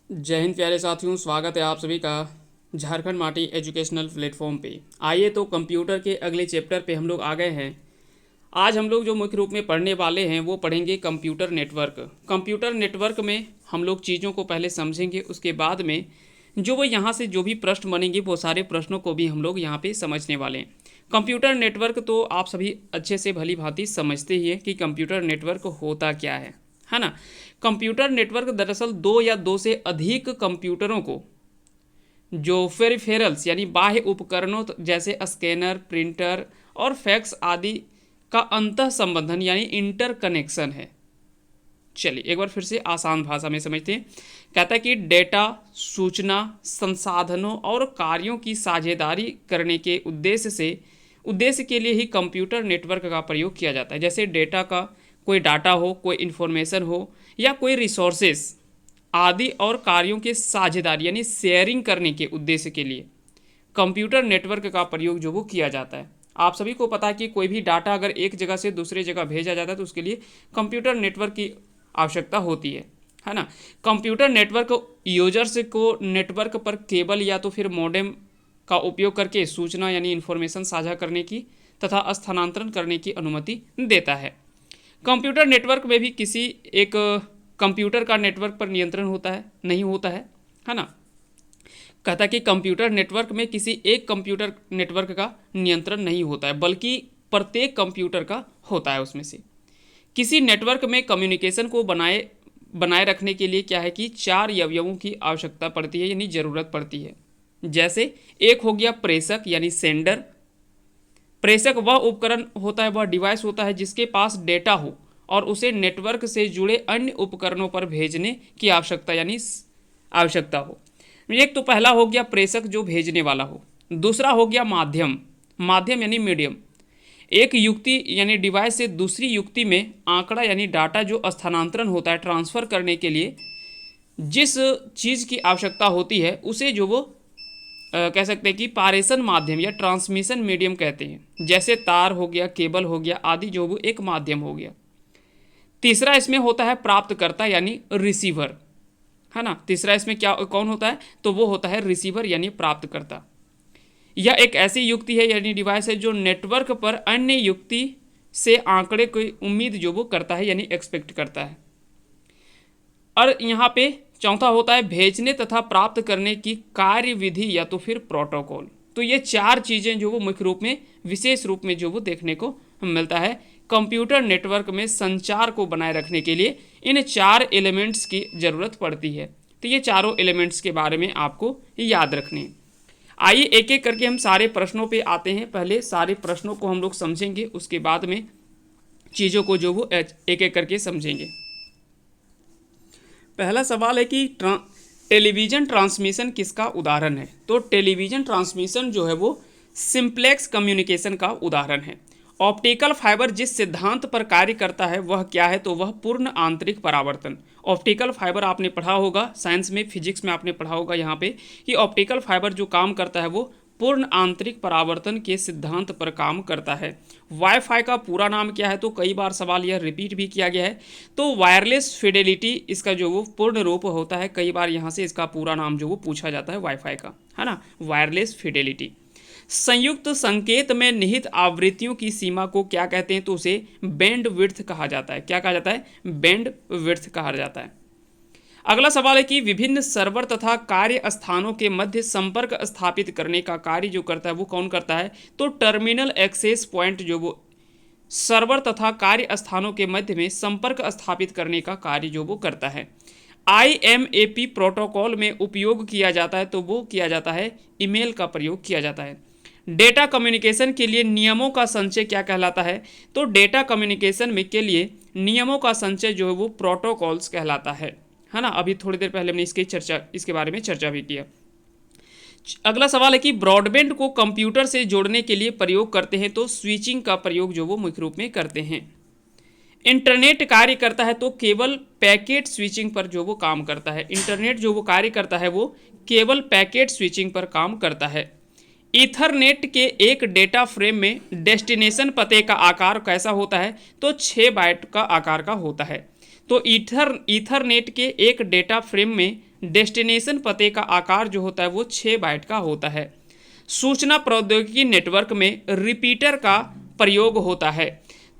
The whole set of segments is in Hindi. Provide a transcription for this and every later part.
जय हिंद प्यारे साथियों, स्वागत है आप सभी का झारखंड माटी एजुकेशनल प्लेटफॉर्म पे। आइए तो कंप्यूटर के अगले चैप्टर पे हम लोग आ गए हैं। आज हम लोग जो मुख्य रूप में पढ़ने वाले हैं वो पढ़ेंगे कंप्यूटर नेटवर्क। कंप्यूटर नेटवर्क में हम लोग चीज़ों को पहले समझेंगे, उसके बाद में जो वो यहाँ से जो भी प्रश्न बनेंगे वो सारे प्रश्नों को भी हम लोग यहाँ पे समझने वाले हैं। कंप्यूटर नेटवर्क तो आप सभी अच्छे से भली भांति समझते ही हैं कि कंप्यूटर नेटवर्क होता क्या है ना। कंप्यूटर नेटवर्क दरअसल दो या दो से अधिक कंप्यूटरों को जो पेरिफेरल्स यानी बाह्य उपकरणों जैसे स्कैनर, प्रिंटर और फैक्स आदि का अंतः संबंधन यानी इंटर कनेक्शन है। चलिए एक बार फिर से आसान भाषा में समझते हैं। कहता है कि डेटा, सूचना, संसाधनों और कार्यों की साझेदारी करने के उद्देश्य के लिए ही कंप्यूटर नेटवर्क का प्रयोग किया जाता है। जैसे डेटा का कोई डाटा हो, कोई इन्फॉर्मेशन हो या कोई रिसोर्सेस आदि और कार्यों के साझेदारी यानी शेयरिंग करने के उद्देश्य के लिए कंप्यूटर नेटवर्क का प्रयोग जो वो किया जाता है। आप सभी को पता है कि कोई भी डाटा अगर एक जगह से दूसरी जगह भेजा जाता है तो उसके लिए कंप्यूटर नेटवर्क की आवश्यकता होती है ना। कंप्यूटर नेटवर्क यूजर्स को नेटवर्क पर केबल या तो फिर मॉडेम का उपयोग करके सूचना यानी इन्फॉर्मेशन साझा करने की तथा स्थानांतरण करने की अनुमति देता है। कंप्यूटर नेटवर्क में भी किसी एक कंप्यूटर का नेटवर्क पर नियंत्रण होता है नहीं होता है ना। कहता है कि कंप्यूटर नेटवर्क में किसी एक कंप्यूटर नेटवर्क का नियंत्रण नहीं होता है, बल्कि प्रत्येक कंप्यूटर का होता है। उसमें से किसी नेटवर्क में कम्युनिकेशन को बनाए रखने के लिए क्या है कि चार अवयवों की आवश्यकता पड़ती है यानी ज़रूरत पड़ती है। जैसे एक हो गया प्रेषक यानी सेंडर। प्रेषक वह उपकरण होता है, वह डिवाइस होता है जिसके पास डेटा हो और उसे नेटवर्क से जुड़े अन्य उपकरणों पर भेजने की आवश्यकता हो। एक तो पहला हो गया प्रेषक जो भेजने वाला हो। दूसरा हो गया माध्यम यानी मीडियम, एक युक्ति यानी डिवाइस से दूसरी युक्ति में आंकड़ा यानी डाटा जो स्थानांतरण होता है ट्रांसफ़र करने के लिए जिस चीज़ की आवश्यकता होती है उसे जो वो कह सकते हैं कि पारेषण माध्यम या ट्रांसमिशन मीडियम कहते हैं। जैसे तार हो गया, केबल हो गया आदि जो वो एक माध्यम हो गया। तीसरा इसमें होता है प्राप्तकर्ता यानी रिसीवर, है ना। तीसरा इसमें क्या कौन होता है तो वो होता है रिसीवर यानी प्राप्तकर्ता। यह एक ऐसी युक्ति है यानी डिवाइस है जो नेटवर्क पर अन्य युक्ति से आंकड़े की उम्मीद जो वो करता है यानी एक्सपेक्ट करता है। और यहाँ पे चौथा होता है भेजने तथा प्राप्त करने की कार्यविधि या तो फिर प्रोटोकॉल। तो ये चार चीज़ें जो वो मुख्य रूप में विशेष रूप में जो वो देखने को मिलता है। कंप्यूटर नेटवर्क में संचार को बनाए रखने के लिए इन चार एलिमेंट्स की ज़रूरत पड़ती है। तो ये चारों एलिमेंट्स के बारे में आपको याद रखने। आइए एक एक करके हम सारे प्रश्नों पे आते हैं। पहले सारे प्रश्नों को हम लोग समझेंगे, उसके बाद में चीज़ों को जो वो एक एक करके समझेंगे। पहला सवाल है कि टेलीविज़न ट्रांसमिशन किसका उदाहरण है। तो टेलीविज़न ट्रांसमिशन जो है वो सिंप्लेक्स कम्युनिकेशन का उदाहरण है। ऑप्टिकल फाइबर जिस सिद्धांत पर कार्य करता है वह क्या है तो वह पूर्ण आंतरिक परावर्तन। ऑप्टिकल फाइबर आपने पढ़ा होगा साइंस में, फिजिक्स में आपने पढ़ा होगा यहाँ पे कि ऑप्टिकल फाइबर जो काम करता है वो पूर्ण आंतरिक परावर्तन के सिद्धांत पर काम करता है। वाईफाई का पूरा नाम क्या है तो कई बार सवाल यह रिपीट भी किया गया है। तो वायरलेस फिडेलिटी इसका जो वो पूर्ण रूप होता है। कई बार यहाँ से इसका पूरा नाम जो वो पूछा जाता है वाईफाई का, है ना, वायरलेस फिडेलिटी। संयुक्त संकेत में निहित आवृत्तियों की सीमा को क्या कहते हैं तो उसे बैंड विड्थ कहा जाता है। क्या कहा जाता है? बैंड विड्थ कहा जाता है। अगला सवाल है कि विभिन्न सर्वर तथा कार्य स्थानों के मध्य संपर्क स्थापित करने का कार्य जो करता है वो कौन करता है तो टर्मिनल एक्सेस पॉइंट जो वो सर्वर तथा कार्य स्थानों के मध्य में संपर्क स्थापित करने का कार्य जो वो करता है। IMAP प्रोटोकॉल में उपयोग किया जाता है तो वो किया जाता है ईमेल का प्रयोग किया जाता है। डेटा कम्युनिकेशन के लिए नियमों का संचय क्या कहलाता है तो डेटा कम्युनिकेशन में के लिए नियमों का संचय जो है वो प्रोटोकॉल्स कहलाता है ना। अभी थोड़ी देर पहले हमने इसके बारे में चर्चा भी किया। अगला सवाल है कि ब्रॉडबैंड को कंप्यूटर से जोड़ने के लिए प्रयोग करते हैं तो स्विचिंग का प्रयोग जो वो मुख्य रूप में करते हैं। इंटरनेट कार्य करता है तो केवल पैकेट स्विचिंग पर जो वो काम करता है। इंटरनेट जो वो कार्य करता है वो केवल पैकेट स्विचिंग पर काम करता है। ईथरनेट के एक डेटा फ्रेम में डेस्टिनेशन पते का आकार कैसा होता है तो 6 बाइट का आकार का होता है। तो ईथरनेट के एक डेटा फ्रेम में डेस्टिनेशन पते का आकार जो होता है वो 6 बाइट का होता है। सूचना प्रौद्योगिकी नेटवर्क में रिपीटर का प्रयोग होता है।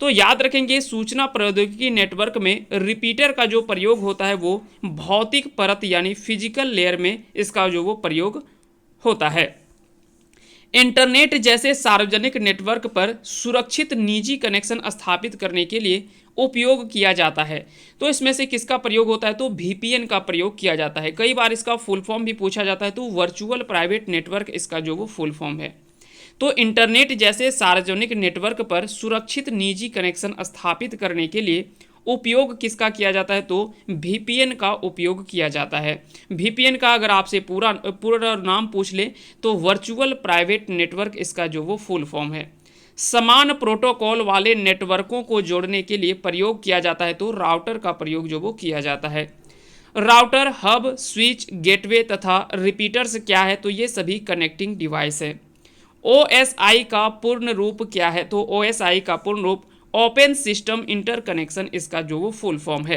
तो याद रखेंगे, सूचना प्रौद्योगिकी नेटवर्क में रिपीटर का जो प्रयोग होता है वो भौतिक परत यानी फिजिकल लेयर में इसका जो वो प्रयोग होता है। इंटरनेट जैसे सार्वजनिक नेटवर्क पर सुरक्षित निजी कनेक्शन स्थापित करने के लिए उपयोग किया जाता है। तो इसमें से किसका प्रयोग होता है, तो VPN का प्रयोग किया जाता है। कई बार इसका फुल फॉर्म भी पूछा जाता है, तो वर्चुअल प्राइवेट नेटवर्क इसका जो वो फुल फॉर्म है। तो इंटरनेट जैसे सार्वजनिक नेटवर्क पर सुरक्षित निजी कनेक्शन स्थापित करने के लिए उपयोग किसका किया जाता है, तो VPN का उपयोग किया जाता है। VPN का अगर आपसे पूरा नाम पूछ ले तो वर्चुअल प्राइवेट नेटवर्क इसका जो वो फुल फॉर्म है। समान प्रोटोकॉल वाले नेटवर्कों को जोड़ने के लिए प्रयोग किया जाता है, तो राउटर का प्रयोग जो वो किया जाता है। राउटर, हब, स्विच, गेटवे तथा रिपीटर्स क्या है, तो ये सभी कनेक्टिंग डिवाइस है। OSI का पूर्ण रूप क्या है, तो OSI का पूर्ण रूप ओपन सिस्टम इंटरकनेक्शन इसका जो वो फुल फॉर्म है।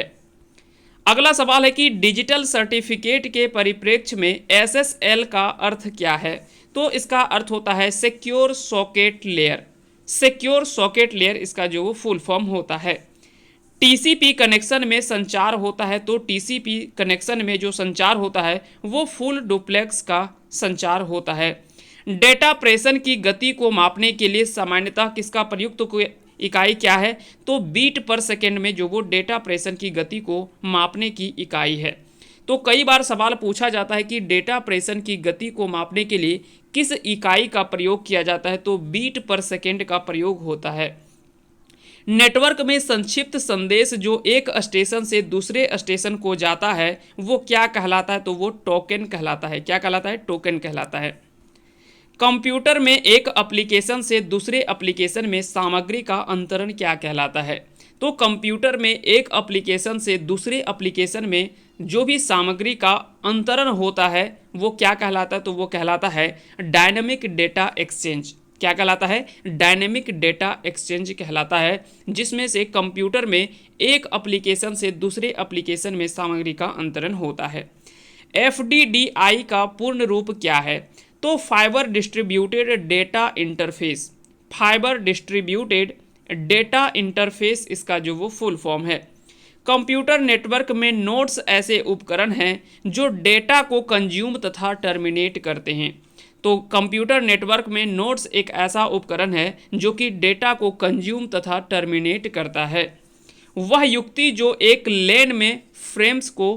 अगला सवाल है कि डिजिटल सर्टिफिकेट के परिप्रेक्ष्य में SSL का अर्थ क्या है, तो इसका अर्थ होता है secure socket layer. Secure socket layer इसका जो वो फुल फॉर्म होता है। TCP कनेक्शन में संचार होता है, तो TCP कनेक्शन में जो संचार होता है वो फुल डुप्लेक्स का संचार होता है। डेटा प्रेषण की गति को मापने के लिए सामान्यतः किसका प्रयुक्त इकाई क्या है, तो बीट पर सेकेंड में जो वो डेटा प्रेषण की गति को मापने की इकाई है। तो कई बार सवाल पूछा जाता है कि डेटा प्रेषण की गति को मापने के लिए किस इकाई का प्रयोग किया जाता है, तो बीट पर सेकेंड का प्रयोग होता है। नेटवर्क में संक्षिप्त संदेश जो एक स्टेशन से दूसरे स्टेशन को जाता है वो क्या कहलाता है, तो वो टोकन कहलाता है। क्या कहलाता है, टोकन कहलाता है। कंप्यूटर में एक एप्लीकेशन से दूसरे एप्लीकेशन में सामग्री का अंतरण क्या कहलाता है, तो कंप्यूटर में एक एप्लीकेशन से दूसरे एप्लीकेशन में जो भी सामग्री का अंतरण होता है वो क्या कहलाता है, तो वो कहलाता है डायनेमिक डेटा एक्सचेंज। क्या कहलाता है, डायनेमिक डेटा एक्सचेंज कहलाता है, जिसमें से कंप्यूटर में एक एप्लीकेशन से दूसरे एप्लीकेशन में सामग्री का अंतरण होता है। FDDI का पूर्ण रूप क्या है, तो fibre distributed data interface. Fibre distributed data interface इसका जो वो फुल फॉर्म है। कंप्यूटर नेटवर्क में नोड्स ऐसे उपकरण हैं जो डेटा को कंज्यूम तथा टर्मिनेट करते हैं। तो कंप्यूटर नेटवर्क में नोड्स एक ऐसा उपकरण है जो कि डेटा को कंज्यूम तथा टर्मिनेट करता है। वह युक्ति जो एक लेन में फ्रेम्स को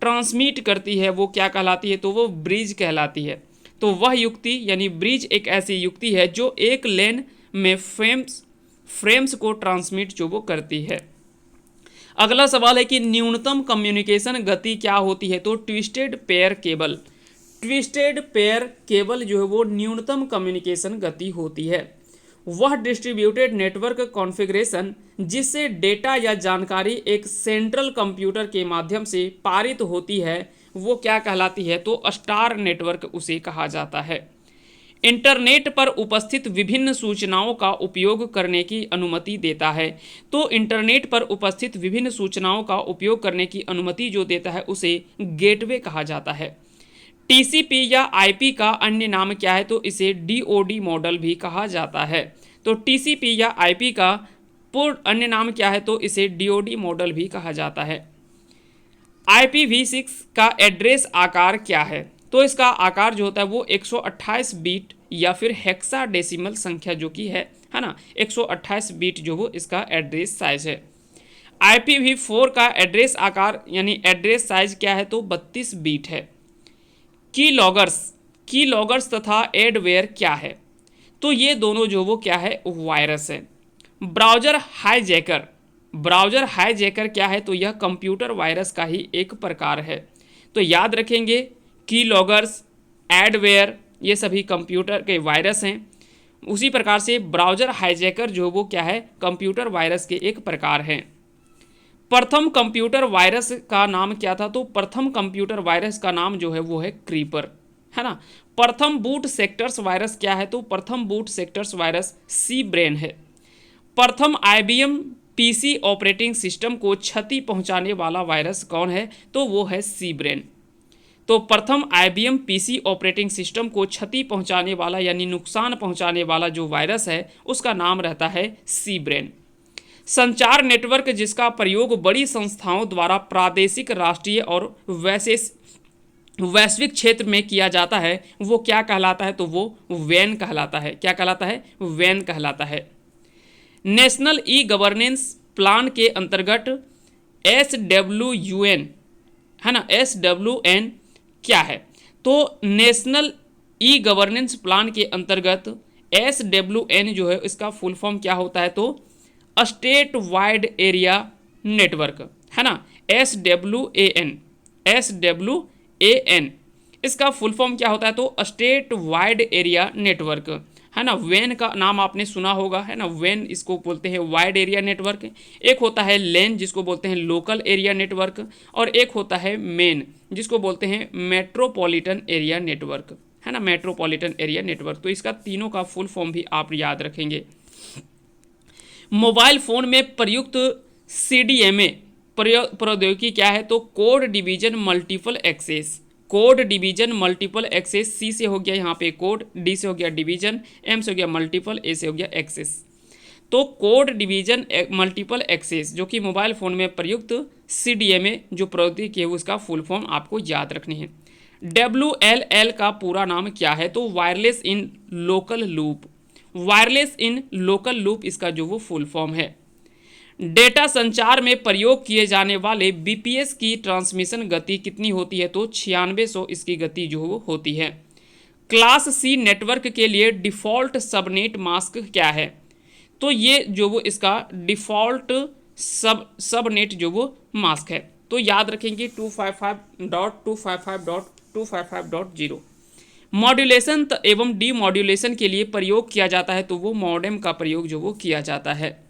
ट्रांसमिट करती है वो क्या कहलाती है, तो वो ब्रिज कहलाती है। तो वह युक्ति यानी ब्रिज एक ऐसी युक्ति है जो एक लेन में फ्रेम्स को ट्रांसमिट जो वो करती है। अगला सवाल है कि न्यूनतम कम्युनिकेशन गति क्या होती है, तो twisted pair cable. Twisted pair cable जो है वो न्यूनतम कम्युनिकेशन गति होती है। वह डिस्ट्रीब्यूटेड नेटवर्क कॉन्फ़िगरेशन जिससे डेटा या जानकारी एक सेंट्रल कंप्यूटर के माध्यम से पारित होती है वो क्या कहलाती है, तो स्टार नेटवर्क उसे कहा जाता है। इंटरनेट पर उपस्थित विभिन्न सूचनाओं का उपयोग करने की अनुमति देता है। तो इंटरनेट पर उपस्थित विभिन्न सूचनाओं का उपयोग करने की अनुमति जो देता है उसे गेटवे कहा जाता है। TCP या IP का अन्य नाम क्या है, तो इसे DoD मॉडल भी कहा जाता है। तो TCP या IP का पूर्ण अन्य नाम क्या है, तो इसे DoD मॉडल भी कहा जाता है। IPv6 का एड्रेस आकार क्या है, तो इसका आकार जो होता है वो 128 बीट या फिर हेक्साडेसिमल संख्या जो कि है ना, 128 बीट जो वो इसका एड्रेस साइज है। IPv4 का एड्रेस आकार यानी एड्रेस साइज क्या है, तो 32 बीट है। कीलॉगर्स तथा एडवेयर क्या है, तो ये दोनों जो वो क्या है, वायरस है। ब्राउज़र हाईजैकर क्या है, तो यह कंप्यूटर वायरस का ही एक प्रकार है। तो याद रखेंगे कीलॉगर्स, एडवेयर ये सभी कंप्यूटर के वायरस हैं। उसी प्रकार से ब्राउज़र हाईजैकर जो वो क्या है, कंप्यूटर वायरस के एक प्रकार हैं। प्रथम कंप्यूटर वायरस का नाम क्या था, तो प्रथम कंप्यूटर वायरस का नाम जो है वो है क्रीपर, है ना। प्रथम बूट सेक्टर्स वायरस क्या है, तो प्रथम boot sectors virus C Brain है। प्रथम IBM पीसी ऑपरेटिंग सिस्टम को क्षति पहुंचाने वाला वायरस कौन है? तो वो है सी ब्रेन। तो प्रथम IBM पीसी ऑपरेटिंग सिस्टम को क्षति पहुंचाने वाला यानी नुकसान पहुंचाने वाला जो वायरस है उसका नाम रहता है सी ब्रेन। संचार नेटवर्क जिसका प्रयोग बड़ी संस्थाओं द्वारा प्रादेशिक, राष्ट्रीय और वैश्विक क्षेत्र में किया जाता है वो क्या कहलाता है? तो वो वैन कहलाता है। क्या कहलाता है? वैन कहलाता है। नेशनल ई गवर्नेंस प्लान के अंतर्गत SWN है ना, SWN क्या है? तो नेशनल ई गवर्नेंस प्लान के अंतर्गत SWN जो है इसका फुल फॉर्म क्या होता है? तो स्टेट वाइड एरिया नेटवर्क है ना, SWAN इसका फुल फॉर्म क्या होता है? तो स्टेट वाइड एरिया नेटवर्क है ना। वैन का नाम आपने सुना होगा है ना, वैन इसको बोलते हैं वाइड एरिया नेटवर्क। एक होता है लेन जिसको बोलते हैं लोकल एरिया नेटवर्क, और एक होता है मेन जिसको बोलते हैं मेट्रोपॉलिटन एरिया नेटवर्क है ना, मेट्रोपॉलिटन एरिया नेटवर्क। तो इसका तीनों का फुल फॉर्म भी आप याद रखेंगे। मोबाइल फोन में प्रयुक्त CDMA प्रौद्योगिकी क्या है? तो code division multiple access. Code division multiple access, C से हो गया यहाँ पे कोड, डी से हो गया डिवीजन, एम से हो गया मल्टीपल, ए से हो गया एक्सेस। तो कोड डिवीजन मल्टीपल एक्सेस जो कि मोबाइल फ़ोन में प्रयुक्त CDMA जो प्रौद्योगिकी है उसका फुल फॉर्म आपको याद रखनी है। WLL का पूरा नाम क्या है? तो wireless in local loop. Wireless in local loop इसका जो वो फुल फॉर्म है। डेटा संचार में प्रयोग किए जाने वाले BPS की ट्रांसमिशन गति कितनी होती है? तो 9600 इसकी गति जो होती है। क्लास C नेटवर्क के लिए डिफ़ॉल्ट सबनेट मास्क क्या है? तो ये जो वो इसका डिफ़ॉल्ट सबनेट जो वो मास्क है, तो याद रखेंगे 255.255.255.0। मॉड्यूलेशन एवं डीमॉड्यूलेशन के लिए प्रयोग किया जाता है तो वो मॉडेम का प्रयोग जो वो किया जाता है।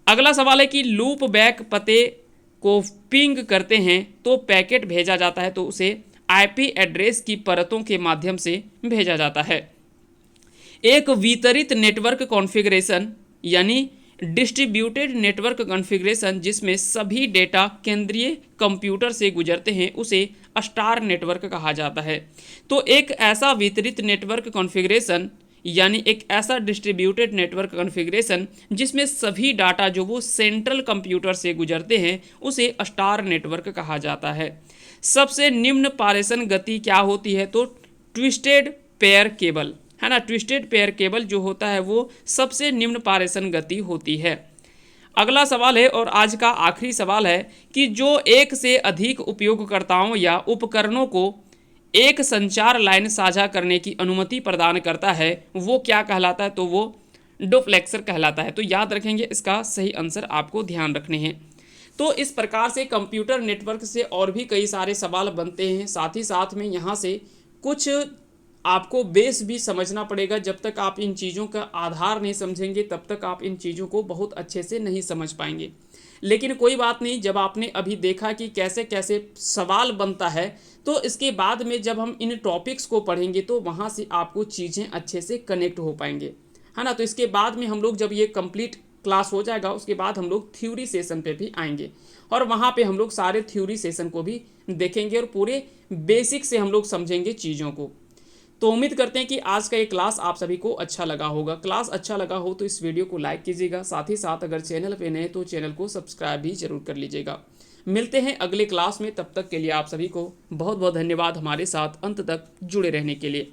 अगला सवाल है कि लूप बैक पते को पिंग करते हैं तो पैकेट भेजा जाता है तो उसे IP एड्रेस की परतों के माध्यम से भेजा जाता है। एक वितरित नेटवर्क कॉन्फ़िगरेशन यानी डिस्ट्रीब्यूटेड नेटवर्क कॉन्फ़िगरेशन जिसमें सभी डेटा केंद्रीय कंप्यूटर से गुजरते हैं उसे स्टार नेटवर्क कहा जाता है। तो एक ऐसा वितरित नेटवर्क कॉन्फ़िगरेशन यानी एक ऐसा डिस्ट्रीब्यूटेड नेटवर्क कॉन्फ़िगरेशन जिसमें सभी डाटा जो वो सेंट्रल कंप्यूटर से गुजरते हैं उसे स्टार नेटवर्क कहा जाता है। सबसे निम्न पारेषण गति क्या होती है? तो ट्विस्टेड पेयर केबल है ना, ट्विस्टेड पेयर केबल जो होता है वो सबसे निम्न पारेषण गति होती है। अगला सवाल है और आज का आखिरी सवाल है कि जो एक से अधिक उपयोगकर्ताओं या उपकरणों को एक संचार लाइन साझा करने की अनुमति प्रदान करता है वो क्या कहलाता है? तो वो डुप्लेक्सर कहलाता है। तो याद रखेंगे इसका सही आंसर आपको ध्यान रखने हैं। तो इस प्रकार से कंप्यूटर नेटवर्क से और भी कई सारे सवाल बनते हैं। साथ ही साथ में यहाँ से कुछ आपको बेस भी समझना पड़ेगा। जब तक आप इन चीज़ों का आधार नहीं समझेंगे तब तक आप इन चीज़ों को बहुत अच्छे से नहीं समझ पाएंगे। लेकिन कोई बात नहीं, जब आपने अभी देखा कि कैसे कैसे सवाल बनता है तो इसके बाद में जब हम इन टॉपिक्स को पढ़ेंगे तो वहाँ से आपको चीज़ें अच्छे से कनेक्ट हो पाएंगे, है ना। तो इसके बाद में हम लोग जब ये कंप्लीट क्लास हो जाएगा उसके बाद हम लोग थ्योरी सेशन पे भी आएंगे और वहाँ पे हम लोग सारे थ्योरी सेशन को भी देखेंगे और पूरे बेसिक से हम लोग समझेंगे चीज़ों को। तो उम्मीद करते हैं कि आज का ये क्लास आप सभी को अच्छा लगा होगा। क्लास अच्छा लगा हो तो इस वीडियो को लाइक कीजिएगा, साथ ही साथ अगर चैनल पे नए तो चैनल को सब्सक्राइब भी जरूर कर लीजिएगा। मिलते हैं अगले क्लास में, तब तक के लिए आप सभी को बहुत बहुत धन्यवाद हमारे साथ अंत तक जुड़े रहने के लिए।